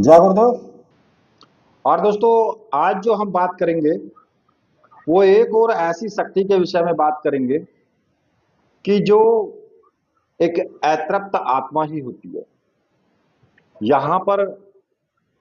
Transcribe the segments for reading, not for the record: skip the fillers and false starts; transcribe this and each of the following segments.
जय गुरुदेव। और दोस्तों, आज जो हम बात करेंगे वो एक और ऐसी शक्ति के विषय में बात करेंगे कि जो एक अतृप्त आत्मा ही होती है। यहाँ पर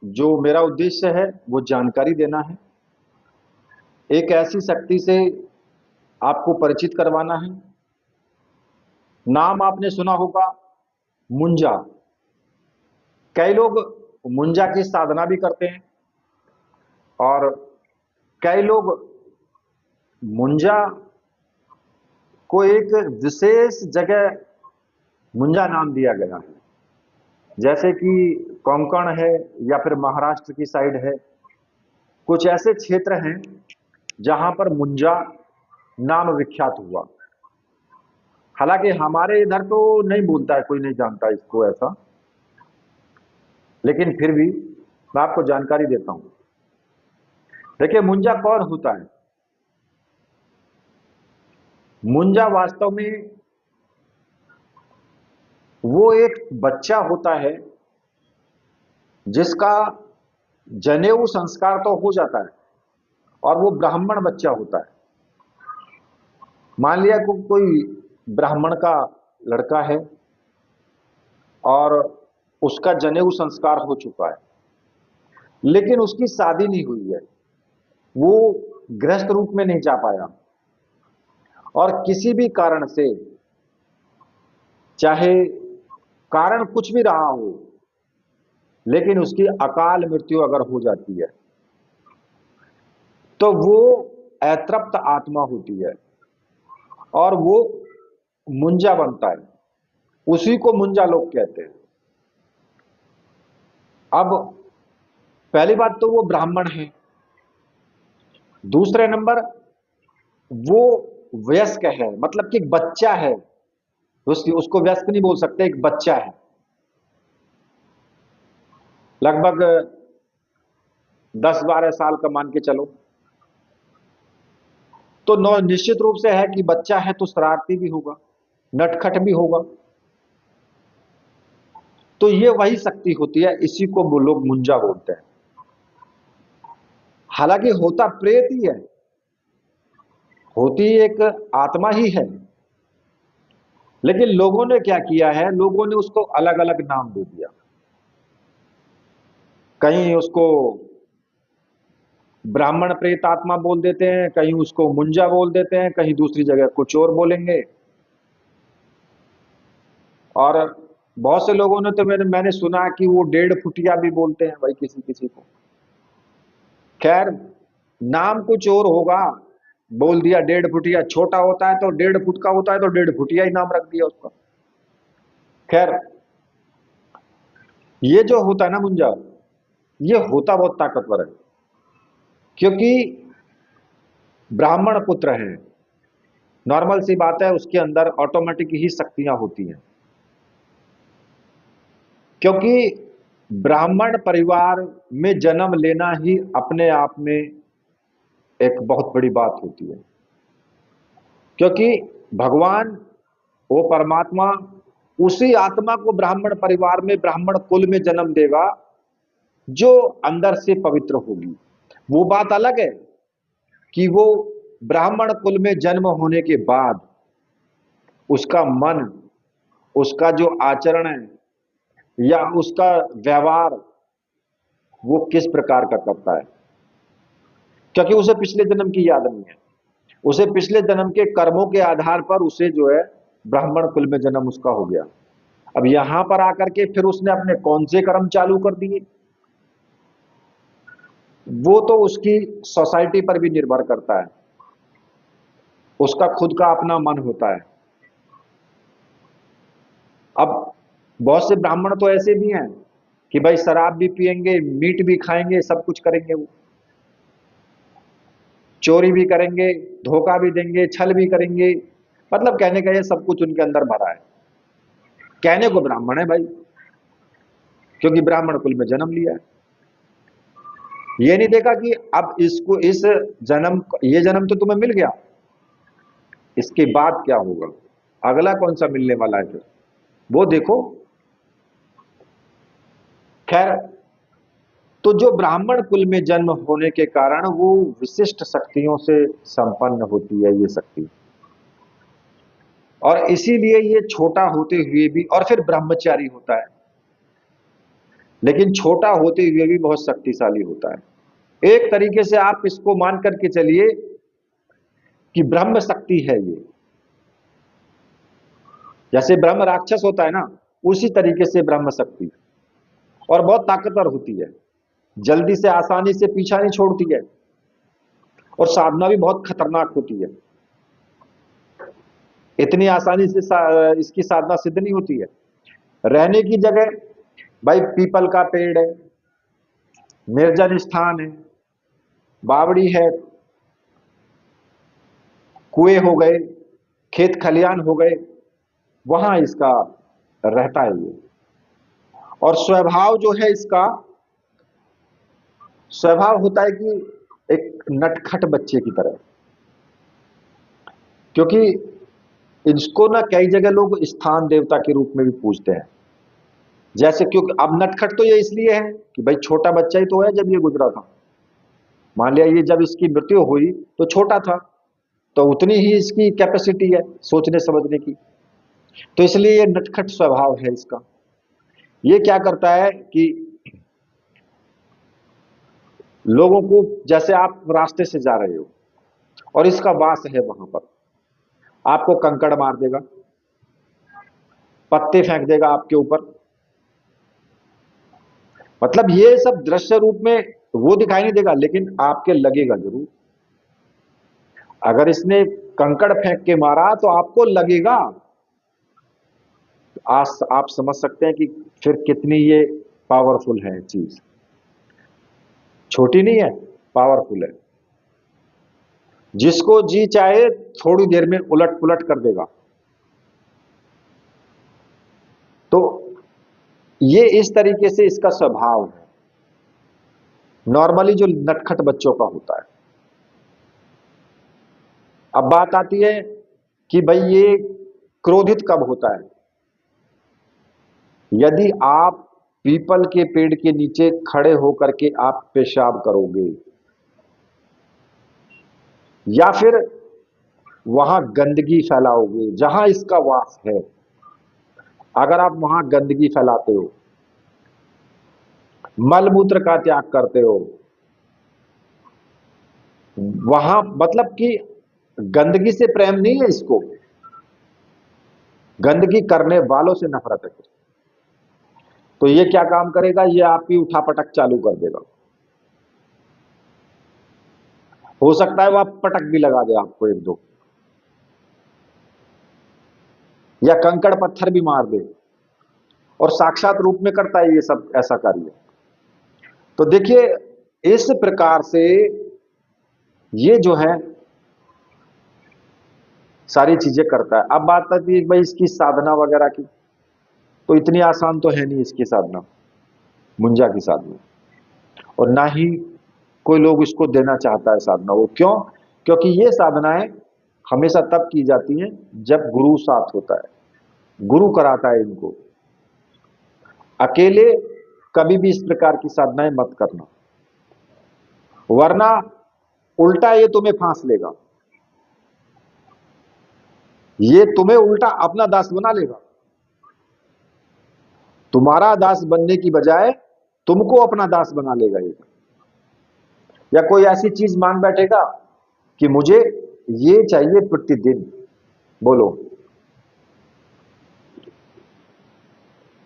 जो मेरा उद्देश्य है वो जानकारी देना है, एक ऐसी शक्ति से आपको परिचित करवाना है। नाम आपने सुना होगा, मुंजा। कई लोग मुंजा की साधना भी करते हैं और कई लोग मुंजा को एक विशेष जगह मुंजा नाम दिया गया है, जैसे कि कोंकण है या फिर महाराष्ट्र की साइड है। कुछ ऐसे क्षेत्र हैं जहां पर मुंजा नाम विख्यात हुआ। हालांकि हमारे इधर तो नहीं बोलता है, कोई नहीं जानता इसको ऐसा, लेकिन फिर भी मैं आपको जानकारी देता हूं। देखिए, मुंजा कौन होता है? मुंजा वास्तव में वो एक बच्चा होता है जिसका जनेऊ संस्कार तो हो जाता है और वो ब्राह्मण बच्चा होता है। मान लिया कोई ब्राह्मण का लड़का है और उसका जनेऊ संस्कार हो चुका है, लेकिन उसकी शादी नहीं हुई है, वो गृहस्थ रूप में नहीं जा पाया और किसी भी कारण से, चाहे कारण कुछ भी रहा हो, लेकिन उसकी अकाल मृत्यु अगर हो जाती है तो वो अतृप्त आत्मा होती है और वो मुंजा बनता है। उसी को मुंजा लोग कहते हैं। अब पहली बात तो वो ब्राह्मण है। दूसरे नंबर, वो वयस्क है, मतलब कि एक बच्चा है। उसको वयस्क नहीं बोल सकते, एक बच्चा है, लगभग 10-12 साल का मान के चलो। तो निश्चित रूप से है कि बच्चा है तो शरारती भी होगा, नटखट भी होगा। तो ये वही शक्ति होती है, इसी को वो लोग मुंजा बोलते हैं। हालांकि होता प्रेत ही है, होती एक आत्मा ही है, लेकिन लोगों ने क्या किया है, लोगों ने उसको अलग अलग नाम दे दिया। कहीं उसको ब्राह्मण प्रेत आत्मा बोल देते हैं, कहीं उसको मुंजा बोल देते हैं, कहीं दूसरी जगह कुछ और बोलेंगे। और बहुत से लोगों ने तो मैंने सुना कि वो 1.5 फुटिया भी बोलते हैं भाई, किसी किसी को। खैर, नाम कुछ और होगा, बोल दिया 1.5 फुटिया। छोटा होता है तो 1.5 फुट का होता है तो 1.5 फुटिया ही नाम रख दिया उसका। खैर, ये जो होता है ना मुंजा, ये होता बहुत ताकतवर है, क्योंकि ब्राह्मण पुत्र है। नॉर्मल सी बात है, उसके अंदर ऑटोमेटिक ही शक्तियां होती हैं, क्योंकि ब्राह्मण परिवार में जन्म लेना ही अपने आप में एक बहुत बड़ी बात होती है। क्योंकि भगवान, वो परमात्मा, उसी आत्मा को ब्राह्मण परिवार में, ब्राह्मण कुल में जन्म देगा जो अंदर से पवित्र होगी। वो बात अलग है कि वो ब्राह्मण कुल में जन्म होने के बाद उसका मन, उसका जो आचरण है या उसका व्यवहार, वो किस प्रकार का करता है, क्योंकि उसे पिछले जन्म की याद नहीं है। उसे पिछले जन्म के कर्मों के आधार पर उसे जो है ब्राह्मण कुल में जन्म उसका हो गया। अब यहां पर आकर के फिर उसने अपने कौन से कर्म चालू कर दिए, वो तो उसकी सोसाइटी पर भी निर्भर करता है, उसका खुद का अपना मन होता है। अब बहुत से ब्राह्मण तो ऐसे भी हैं कि भाई शराब भी पिएंगे, मीट भी खाएंगे, सब कुछ करेंगे, वो चोरी भी करेंगे, धोखा भी देंगे, छल भी करेंगे। मतलब कहने का ये सब कुछ उनके अंदर भरा है। कहने को ब्राह्मण है भाई, क्योंकि ब्राह्मण कुल में जन्म लिया है। ये नहीं देखा कि अब इसको, इस जन्म, ये जन्म तो तुम्हें मिल गया, इसके बाद क्या होगा, अगला कौन सा मिलने वाला है फिर, वो देखो। खैर, तो जो ब्राह्मण कुल में जन्म होने के कारण वो विशिष्ट शक्तियों से संपन्न होती है ये शक्ति, और इसीलिए ये छोटा होते हुए भी, और फिर ब्रह्मचारी होता है, लेकिन छोटा होते हुए भी बहुत शक्तिशाली होता है। एक तरीके से आप इसको मान करके चलिए कि ब्रह्म शक्ति है ये, जैसे ब्रह्म राक्षस होता है ना, उसी तरीके से ब्रह्म शक्ति, और बहुत ताकतवर होती है, जल्दी से आसानी से पीछा नहीं छोड़ती है, और साधना भी बहुत खतरनाक होती है। इतनी आसानी से इसकी साधना सिद्ध नहीं होती है। रहने की जगह भाई पीपल का पेड़ है, निर्जन स्थान है, बावड़ी है, कुएं हो गए, खेत खलियान हो गए, वहां इसका रहता है ये। और स्वभाव जो है इसका, स्वभाव होता है कि एक नटखट बच्चे की तरह, क्योंकि इसको ना कई जगह लोग स्थान देवता के रूप में भी पूजते हैं। जैसे क्योंकि अब नटखट तो ये इसलिए है कि भाई छोटा बच्चा ही तो है, जब ये गुजरा था, मान लिया ये जब इसकी मृत्यु हुई तो छोटा था, तो उतनी ही इसकी कैपेसिटी है सोचने समझने की, तो इसलिए ये नटखट स्वभाव है इसका। ये क्या करता है कि लोगों को, जैसे आप रास्ते से जा रहे हो और इसका वास है वहां पर, आपको कंकड़ मार देगा, पत्ते फेंक देगा आपके ऊपर, मतलब ये सब दृश्य रूप में वो दिखाई नहीं देगा, लेकिन आपके लगेगा जरूर। अगर इसने कंकड़ फेंक के मारा तो आपको लगेगा। आप समझ सकते हैं कि फिर कितनी ये पावरफुल है चीज, छोटी नहीं है, पावरफुल है। जिसको जी चाहे थोड़ी देर में उलट पुलट कर देगा। तो ये इस तरीके से इसका स्वभाव है, नॉर्मली जो नटखट बच्चों का होता है। अब बात आती है कि भाई ये क्रोधित कब होता है। यदि आप पीपल के पेड़ के नीचे खड़े होकर के आप पेशाब करोगे, या फिर वहां गंदगी फैलाओगे जहां इसका वास है, अगर आप वहां गंदगी फैलाते हो, मलमूत्र का त्याग करते हो, वहां मतलब कि गंदगी से प्रेम नहीं है इसको, गंदगी करने वालों से नफरत है, तो ये क्या काम करेगा, ये आपकी उठापटक चालू कर देगा। हो सकता है वह पटक भी लगा दे आपको एक दो, या कंकड़ पत्थर भी मार दे, और साक्षात रूप में करता है ये सब ऐसा कार्य। तो देखिए इस प्रकार से ये जो है सारी चीजें करता है। अब बात आती है भाई इसकी साधना वगैरह की, तो इतनी आसान तो है नहीं इसकी साधना, मुंजा की साधना, और ना ही कोई लोग इसको देना चाहता है साधना। वो क्यों? क्योंकि ये साधनाएं हमेशा तब की जाती हैं जब गुरु साथ होता है, गुरु कराता है इनको। अकेले कभी भी इस प्रकार की साधनाएं मत करना, वरना उल्टा ये तुम्हें फांस लेगा, ये तुम्हें उल्टा अपना दास बना लेगा। तुम्हारा दास बनने की बजाय तुमको अपना दास बना लेगा ये, या कोई ऐसी चीज मान बैठेगा कि मुझे ये चाहिए प्रतिदिन, बोलो,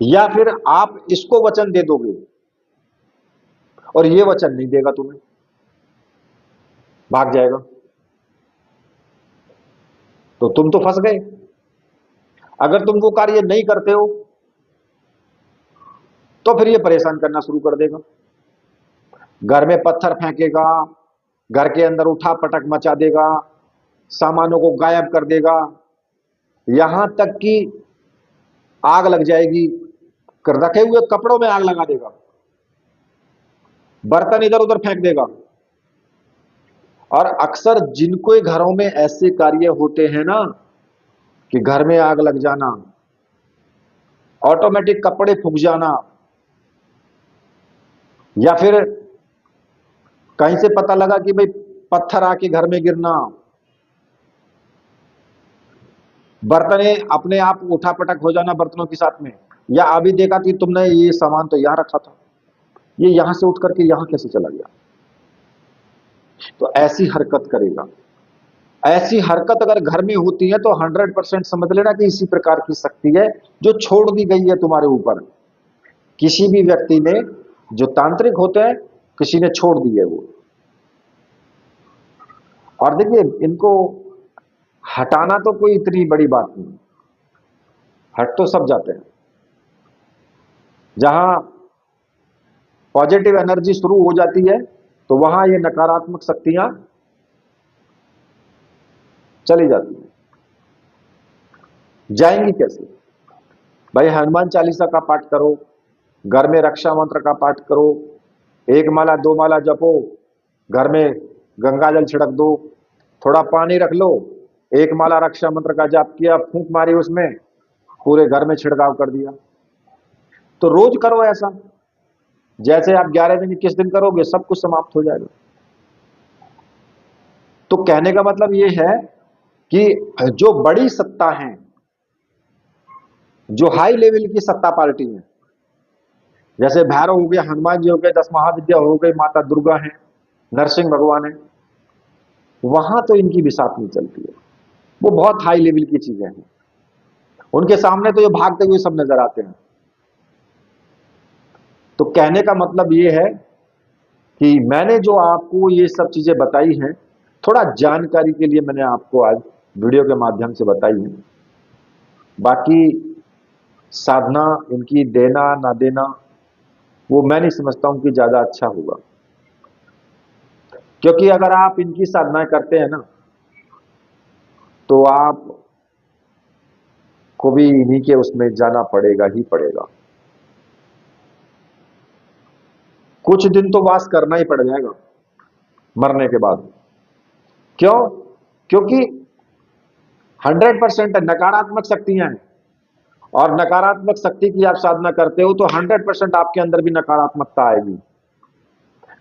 या फिर आप इसको वचन दे दोगे और ये वचन नहीं देगा तुम्हें, भाग जाएगा, तो तुम तो फंस गए। अगर तुम वो कार्य नहीं करते हो तो फिर ये परेशान करना शुरू कर देगा, घर में पत्थर फेंकेगा, घर के अंदर उठा पटक मचा देगा, सामानों को गायब कर देगा, यहां तक कि आग लग जाएगी, रखे हुए कपड़ों में आग लगा देगा, बर्तन इधर उधर फेंक देगा। और अक्सर जिनको घरों में ऐसे कार्य होते हैं ना कि घर में आग लग जाना, ऑटोमेटिक कपड़े फूक जाना, या फिर कहीं से पता लगा कि भाई पत्थर आके घर में गिरना, बर्तने अपने आप उठा पटक हो जाना बर्तनों के साथ में, या अभी देखा कि तुमने ये सामान तो यहां रखा था, ये यहां से उठ करके यहां कैसे चला गया। तो ऐसी हरकत करेगा। ऐसी हरकत अगर घर में होती है तो 100% समझ लेना कि इसी प्रकार की शक्ति है जो छोड़ दी गई है तुम्हारे ऊपर। किसी भी व्यक्ति ने, जो तांत्रिक होते हैं, किसी ने छोड़ दी है वो। और देखिए, इनको हटाना तो कोई इतनी बड़ी बात नहीं, हट तो सब जाते हैं। जहां पॉजिटिव एनर्जी शुरू हो जाती है तो वहां ये नकारात्मक शक्तियां चली जाती हैं। जाएंगी कैसे? भाई हनुमान चालीसा का पाठ करो, घर में रक्षा मंत्र का पाठ करो, 1 माला 2 माला जपो, घर में गंगा जल छिड़क दो, थोड़ा पानी रख लो, 1 माला रक्षा मंत्र का जाप किया, फूंक मारी उसमें, पूरे घर में छिड़काव कर दिया। तो रोज करो ऐसा। जैसे आप 11 दिन 21 दिन करोगे सब कुछ समाप्त हो जाएगा। तो कहने का मतलब ये है कि जो बड़ी सत्ता है, जो हाई लेवल की सत्ता पार्टी है, जैसे भैरव हो गया, हनुमान जी हो गए, 10 महाविद्या हो गई, माता दुर्गा है, नरसिंह भगवान है, वहां तो इनकी बिसात नहीं चलती है। वो बहुत हाई लेवल की चीजें हैं, उनके सामने तो ये भागते हुए सब नजर आते हैं। तो कहने का मतलब ये है कि मैंने जो आपको ये सब चीजें बताई हैं, थोड़ा जानकारी के लिए मैंने आपको आज वीडियो के माध्यम से बताई है। बाकी साधना इनकी देना ना देना, वो मैं नहीं समझता हूं कि ज्यादा अच्छा होगा। क्योंकि अगर आप इनकी साधना करते हैं ना, तो आप को भी इन्हीं के उसमें जाना पड़ेगा ही पड़ेगा। कुछ दिन तो वास करना ही पड़ जाएगा मरने के बाद। क्यों? क्योंकि 100% नकारात्मक शक्तियां हैं, और नकारात्मक शक्ति की आप साधना करते हो तो 100% आपके अंदर भी नकारात्मकता आएगी।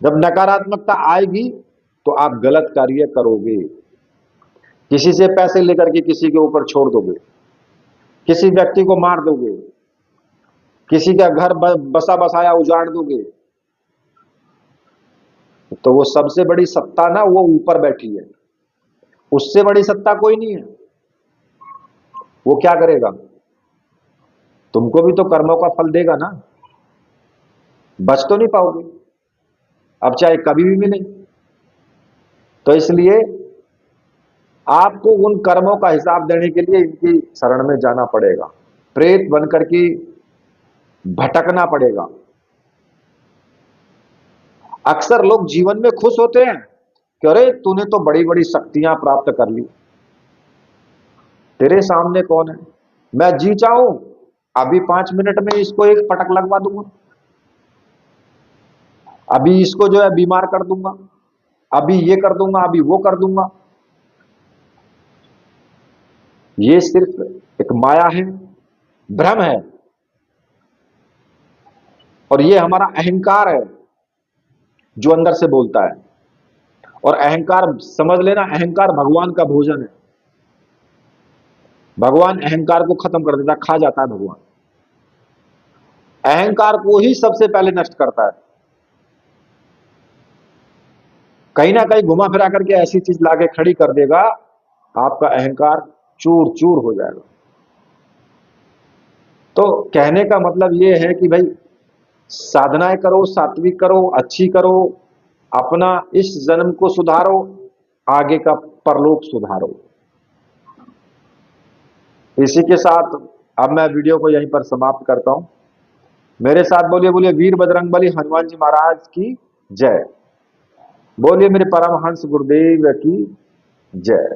जब नकारात्मकता आएगी तो आप गलत कार्य करोगे, किसी से पैसे लेकर के किसी के ऊपर छोड़ दोगे, किसी व्यक्ति को मार दोगे, किसी का घर बसा बसाया उजाड़ दोगे। तो वो सबसे बड़ी सत्ता ना वो ऊपर बैठी है, उससे बड़ी सत्ता कोई नहीं है। वो क्या करेगा? तुमको भी तो कर्मों का फल देगा ना, बच तो नहीं पाओगे, अब चाहे कभी भी मिले। तो इसलिए आपको उन कर्मों का हिसाब देने के लिए इनकी शरण में जाना पड़ेगा, प्रेत बनकर के भटकना पड़ेगा। अक्सर लोग जीवन में खुश होते हैं कि अरे तूने तो बड़ी बड़ी शक्तियां प्राप्त कर ली, तेरे सामने कौन है, मैं जी चाहूं अभी 5 मिनट में इसको एक पटक लगवा दूंगा, अभी इसको जो है बीमार कर दूंगा, अभी ये कर दूंगा, अभी वो कर दूंगा। ये सिर्फ एक माया है, भ्रम है, और ये हमारा अहंकार है जो अंदर से बोलता है। और अहंकार, समझ लेना, अहंकार भगवान का भोजन है। भगवान अहंकार को खत्म कर देता, खा जाता है भगवान। अहंकार को ही सबसे पहले नष्ट करता है। कहीं ना कहीं घुमा फिरा करके ऐसी चीज लाके खड़ी कर देगा, आपका अहंकार चूर चूर हो जाएगा। तो कहने का मतलब यह है कि भाई साधनाएं करो, सात्विक करो, अच्छी करो, अपना इस जन्म को सुधारो, आगे का परलोक सुधारो। इसी के साथ अब मैं वीडियो को यहीं पर समाप्त करता हूं। मेरे साथ बोलिए, बोलिए वीर बजरंगबली हनुमान जी महाराज की जय। बोलिए मेरे परमहंस गुरुदेव की जय।